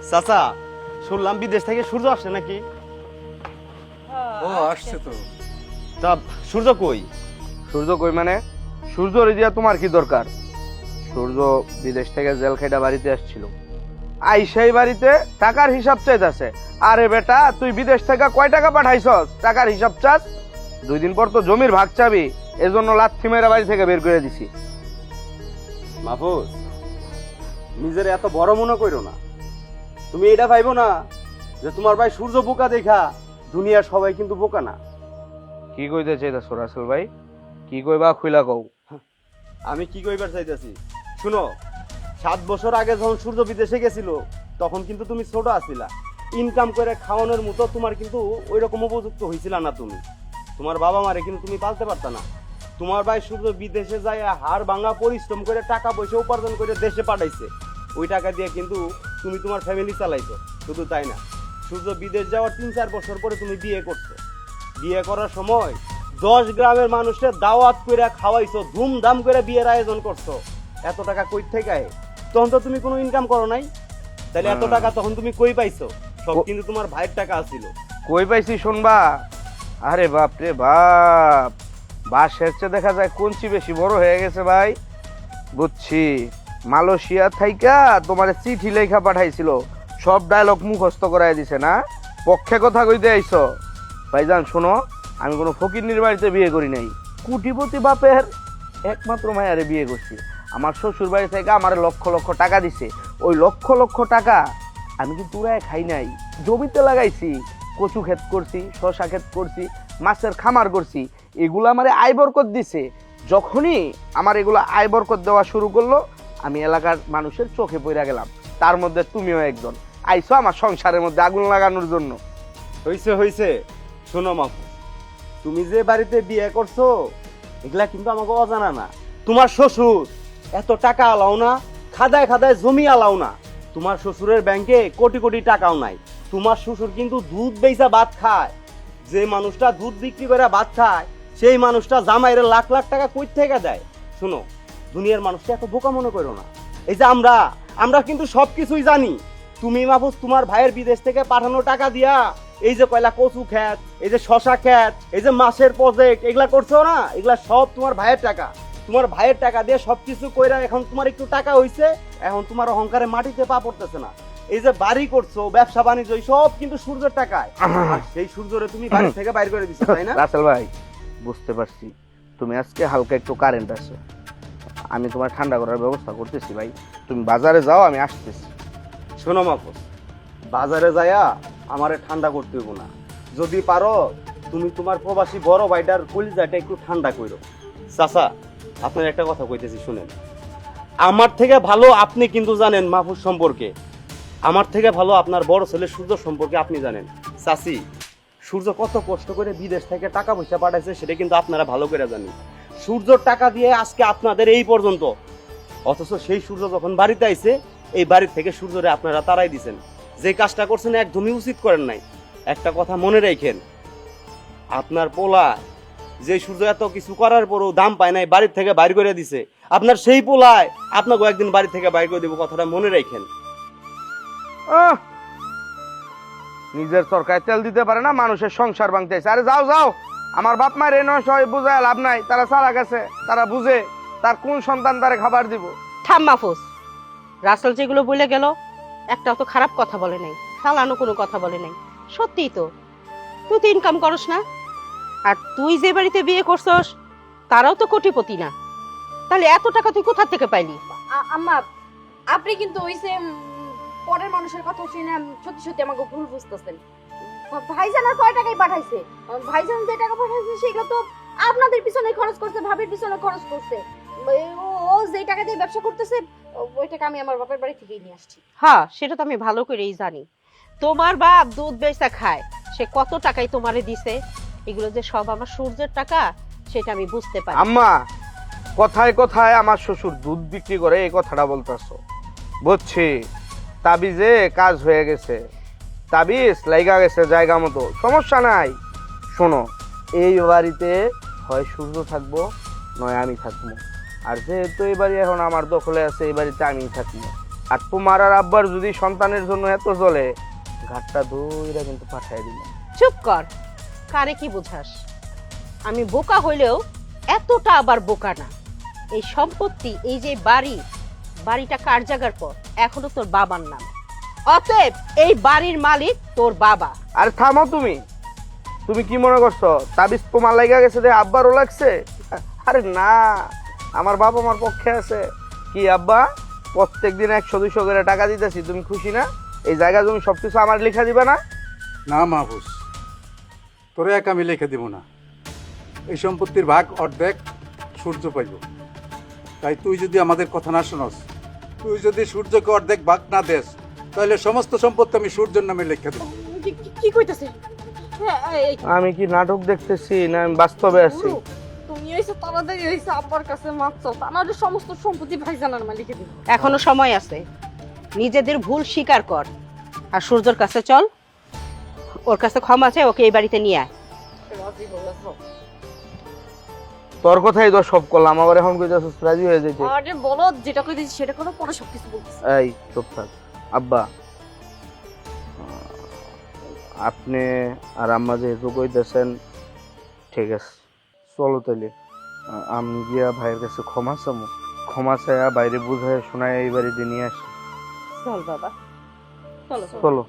চাচা, শুনলাম বিদেশ থেকে সূর্য আসছে নাকি? ও আসছে তো। তা সূর্য কই? সূর্য কই মানে? সূর্য রিজিয়া তোমার কি দরকার? সূর্য বিদেশ থেকে জেল খাইটা বাড়িতে আসছিল, আইসাই বাড়িতে টাকার হিসাব চাইতেছে। আরে বেটা, তুই বিদেশ থেকে কয় টাকা পাঠাইছস? টাকার হিসাব চাস? 2 দিন পর তো জমির ভাগ চাবি, এজন্য লাথি মেরা বাড়ি থেকে বের করে দিছি। মাহফুজ, নিজের এত বড় মনে করো না। তুমি এটা ভাইবো না যে তোমার ভাই সূর্য বোকা দেখা দুনিয়ার সবাই কিন্তু বোকা না। কি কইতে চাইতাছ রাসেল ভাই? কি কইবা খুইলা কও। আমি কি কইবার চাইতেছি শুনো, 7 বছর আগে যখন সূর্য বিদেশে গেছিল তখন কিন্তু তুমি ছোট আছিলা। ইনকাম করে খাওয়ানোর মতো তোমার কিন্তু ওই রকম উপযুক্ত হয়েছিল না। তুমি তোমার বাবা মারে কিন্তু তুমি পালতে পারতা না। তোমার ভাই সূর্য বিদেশে যায় হাড় ভাঙা পরিশ্রম করে টাকা পয়সা উপার্জন করে দেশে পাঠাইছে। ওই টাকা দিয়ে কিন্তু তুমি তোমার ফ্যামিলি চালাইছো। শুধু তাই না, সূর্য বিদেশ যাওয়ার 3-4 বছর পরে তুমি বিয়ে করছো। বিয়ে করার সময় 10 গ্রামের মানুষকে দাওয়াত করে খাওয়াইছো, ধুমধাম করে বিয়ের আয়োজন করছো। এত টাকা কই থেকে আয়? তখন তো তুমি কোনো ইনকাম করো নাই, তাহলে এত টাকা তখন তুমি কই পাইছো? সব কিন্তু তোমার ভাইয়ের টাকা আছিল। কই পাইছি শুনবা? আরে বাপ রে বাপ, বাসের চেয়ে দেখা যায় কঞ্চি বেশি বড় হয়ে গেছে ভাই। বুঝছি, মালয়েশিয়া থাইকা তোমার চিঠি লেখা পাঠাইছিল, সব ডায়লগ মুখস্থ করাই দিছে না? পক্ষে কথা কইতে আইছো? ভাইজান শোনো, আমি কোনো ফকিরনির বাড়িতে বিয়ে করি নাই, কোটিপতি বাপের একমাত্র মায়ারে বিয়ে করছি। আমার শ্বশুর বাড়ি থেকে আমার লক্ষ লক্ষ টাকা দিছে। ওই লক্ষ লক্ষ টাকা আমি কিন্তু উড়ায় খাই নাই, জমিতে লাগাইছি। কচু ক্ষেত করছি, শশা ক্ষেত করছি, মাছের খামার করছি। এগুলো আমার আয় বরকত দিছে। যখনই আমার এগুলো আয় বরকত দেওয়া শুরু করলো, আমি এলাকার মানুষের চোখে পড়ে গেলাম। তার মধ্যে তুমিও একজন আইছো আমার সংসারের মধ্যে আগুন লাগানোর জন্য। হইছে হইছে, শোনো মাপু, তুমি যে বাড়িতে বিয়ে করছো এগুলা কিন্তু আমাকে অজানা না। তোমার শ্বশুর এত টাকা আলাও না, খাদায় খাদায় জমি আলাও না। তোমার শ্বশুরের ব্যাংকে কোটি কোটি টাকাও নাই। তোমার শ্বশুর কিন্তু দুধ বেচা ভাত খায়। যে মানুষটা দুধ বিক্রি করে ভাত খায় সেই মানুষটা জামাইরে লাখ লাখ টাকা কই থেকে দেয়। শোনো, দুনিয়ার মানুষটা এত বোকা মনে করো না। এই যে আমরা কিন্তু সবকিছুই জানি। তুমি মাহফুজ তোমার ভাইয়ের বিদেশ থেকে পাঠানো টাকা দিয়া এই যে কয়লা কচু ক্ষেত, এই যে শশা ক্ষেত, এই যে মাছের প্রজেক্ট এগুলা করছো না, এগুলা সব তোমার ভাইয়ের টাকা। তোমার ভাইয়ের টাকা দিয়ে সবকিছু কইরা এখন তোমার একটু টাকা হইছে, এখন তোমার অহংকারে মাটিতে পা পড়তেছে না। এই যে বাড়ি করছো, ব্যবসা বাণিজ্য, সব কিন্তু সূর্যের টাকায়। আর সেই সূর্যরে তুমি বাড়ি থেকে বাইরে করে দিছো, তাই না? রাসেল ভাই, বুঝতে পারছি তুমি আজকে হালকা একটু কারেন্ট আছে, আমি তোমার ঠান্ডা করার ব্যবস্থা করতেছি ভাই। তুমি বাজারে যাও, আমি আসতেছি। শোনো মাহফুজ, বাজারে যায়া আমারে ঠান্ডা করতে হইব না। যদি পারো তুমি তোমার প্রবাসী বড় ভাইটার কলিজাটা একটু ঠান্ডা করো। চাচা, আপনার একটা কথা কইতেছি শুনেন। আমার থেকে ভালো আপনি কিন্তু জানেন মাহফুজ সম্পর্কে, আমার থেকে ভালো আপনার বড় ছেলে সূর্য সম্পর্কে আপনি জানেন। চাচি, সূর্য কত কষ্ট করে বিদেশ থেকে টাকা পয়সা পাঠাইছে সেটা কিন্তু আপনারা ভালো করে জানেন। সূর্যর টাকা দিয়ে আজকে আপনাদের এই পর্যন্ত, অথচ সেই সূর্য যখন বাড়িতে আইছে এই বাড়ি থেকে সূর্যরে আপনারা তাড়াই দিছেন। যে কাজটা করছেন একদমই উচিত করেন নাই। একটা কথা মনে রাখেন, আপনার পোলা যে সূর্য এত কিছু করার পরও দাম পায় নাই, বাড়ি থেকে বাইর করে দিছে, আপনার সেই পোলায় আপনাকে একদিন বাড়ি থেকে বাইর করে দেবো, কথাটা মনে রাখেন। নিজের সরকার তেল দিতে পারে না, মানুষের সংসার ভাঙতে চাইছে। আরে যাও যাও, আমার বাপ মায়ের এই নয় সবাই বুঝায় লাভ নাই। তারা সারা গেছে, তারা বুঝে তার কোন সন্তান তারে খাবার দিব। থাম মাহফুজ, রাসেল যেগুলো বলে গেল একটাও তো খারাপ কথা বলে নাই, ফালানো কোনো কথা বলে নাই। সত্যিই তো, তুই তো ইনকাম করস না, আর তুই যে বাড়িতে বিয়ে করছস তারাও তো কোটিপতি না। তাহলে এত টাকা তুই কোথা থেকে পাইলি? আম্মা, আপনি কিন্তু ওই যে পরের মানুষের কথা শুনে সত্যি সত্যি আমাকে ভুল বুঝতেছেন। ভাইজান আর কয় টাকাই পাঠাইছে? ভাইজান যে টাকা পাঠাইছে সেগুলো তো আপনাদের পিছনে খরচ করছে, ভাবির পিছনে খরচ করছে। ও যে টাকা দিয়ে ব্যবসা করতেছে ওই টাকা আমি আমার বাপের বাড়ি থেকেই নিয়ে আসছি। হ্যাঁ, সেটা তো আমি ভালো করেই জানি। তোমার বাপ দুধ বেচা খায়, সে কত টাকাই তোমারে দিছে। এগুলো যে সব আমার সূর্যের টাকা সেটা আমি বুঝতে পারি। আম্মা, কথায় কথায় আমার শ্বশুর দুধ বিক্রি করে এই কথাটা বলতেছো। বুঝছি, তাবিজে কাজ হয়ে গেছে, তাবিজ লাইগা গেছে জায়গা মতো, সমস্যা নাই। শোনো, এই বাড়িতে হয় সূর্য থাকবো নয় আমি থাকবো। আর যেহেতু এই বাড়ি এখন আমার দখলে আছে, এই বাড়িতে আমিই থাকবো। আর তোমার আর আব্বার যদি সন্তানের জন্য এত চলে, ঘাটটা দইরা কিন্তু পাঠায় দিল। চুপ কর, কারে কি বোঝাস? আমি বোকা হইলেও এতটা আবার বোকা না। এই সম্পত্তি, এই যে বাড়িটা কার জায়গার পর এখনো তোর বাবার নাম। অতএব এই বাড়ির মালিক তোর বাবা। আর থামো তুমি, তুমি কি মনে করছো তাবিজ তোমার লাগা গেছে যে আব্বারও লাগছে? আরে না, আমার বাবা আমার পক্ষে আছে। কি আব্বা, প্রত্যেকদিন 100-200 করে টাকা দিতেছি, তুমি খুশি না? এই জায়গা তুমি সবকিছু আমার লেখা দিবা না? না মাহফুজ, তোরে এক আমি লিখে দিব না। এই সম্পত্তির ভাগ অর্ধেক সূর্য পাইব। তাই তুই যদি আমাদের কথা না শোনস, তুই যদি সূর্যকে অর্ধেক ভাগ না দেস, তাহলে সমস্ত সম্পত্তি আমি সূর্যের নামে লিখে দেব। কি কইতাছে? আমি কি নাটক দেখতেছি না আমি বাস্তবে আছি? তুমি হইছো তাড়াতাড়ি হইছো আব্বার কাছে মাপ চাও, তাহলে সমস্ত সম্পত্তি ভাইজানের মালিকে দিব। এখনো সময় আছে, নিজেদের ভুল স্বীকার কর আর সূর্যর কাছে চল, ওর কাছে ক্ষমা চাই, ওকে এই বাড়িতে নিয়ে আয়। রাজি বলেছ? তোর কথাই তো সব করলাম, আবার এখন কইতাছিস রাজি হয়ে যেতে। আরে বলো, যেটা কইতেছি সেটা করো, পরে সবকিছু বলতেছি। এই চুপ থাক। আব্বা, আপনি আর আম্মা যেহেতু কইতেছেন, ঠিক আছে চলো তাইলে আমি গিয়া ভাইয়ের কাছে ক্ষমা চামু, ক্ষমা চাইয়া বাইরে বুঝায় শোনায় এই বাড়িতে নিয়ে আসি। চল বাবা, চলো চলো।